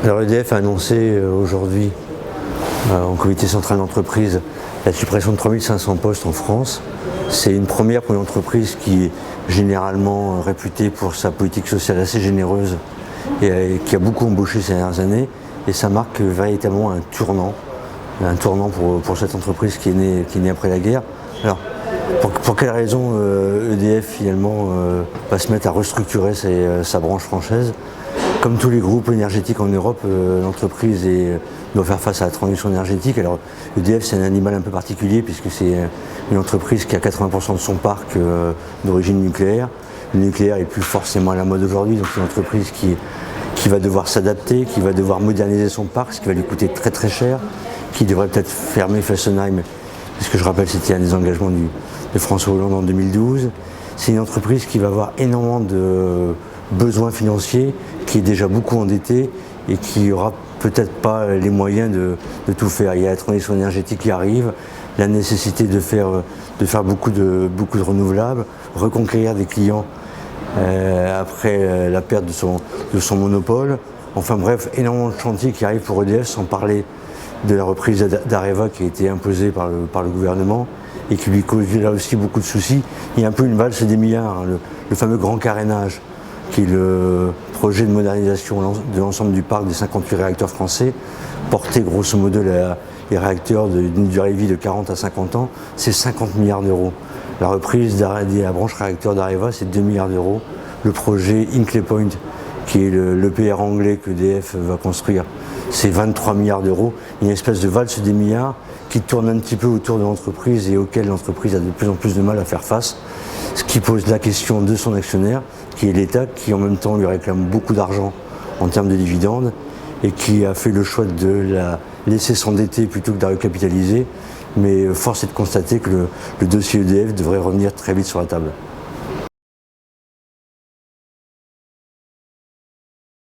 Alors EDF a annoncé aujourd'hui en comité central d'entreprise la suppression de 3500 postes en France. C'est une première pour une entreprise qui est généralement réputée pour sa politique sociale assez généreuse et qui a beaucoup embauché ces dernières années. Et ça marque véritablement un tournant pour cette entreprise qui est née après la guerre. Alors, pour quelle raison EDF finalement va se mettre à restructurer sa branche française? Comme tous les groupes énergétiques en Europe, l'entreprise doit faire face à la transition énergétique. Alors EDF, c'est un animal un peu particulier puisque c'est une entreprise qui a 80% de son parc d'origine nucléaire. Le nucléaire n'est plus forcément à la mode aujourd'hui, donc c'est une entreprise qui va devoir s'adapter, qui va devoir moderniser son parc, ce qui va lui coûter très très cher, qui devrait peut-être fermer Fessenheim, puisque je rappelle c'était un des engagements de François Hollande en 2012. C'est une entreprise qui va avoir énormément de besoins financiers, qui est déjà beaucoup endetté et qui aura peut-être pas les moyens de tout faire. Il y a la transition énergétique qui arrive, la nécessité de faire beaucoup de renouvelables, reconquérir des clients après la perte de son monopole. Enfin bref, énormément de chantiers qui arrivent pour EDF, sans parler de la reprise d'Areva qui a été imposée par le gouvernement et qui lui cause là aussi beaucoup de soucis. Il y a un peu une valse des milliards, hein, le fameux grand carénage, qui est le projet de modernisation de l'ensemble du parc des 58 réacteurs français, porté grosso modo les réacteurs d'une durée de vie de 40 à 50 ans, c'est 50 milliards d'euros. La reprise de la branche réacteur d'Areva, c'est 2 milliards d'euros. Le projet Hinkley Point, qui est l'EPR anglais que EDF va construire, c'est 23 milliards d'euros. Il y a une espèce de valse des milliards qui tourne un petit peu autour de l'entreprise et auquel l'entreprise a de plus en plus de mal à faire face, ce qui pose la question de son actionnaire, qui est l'État, qui en même temps lui réclame beaucoup d'argent en termes de dividendes et qui a fait le choix de la laisser s'endetter plutôt que de la recapitaliser. Mais force est de constater que le dossier EDF devrait revenir très vite sur la table.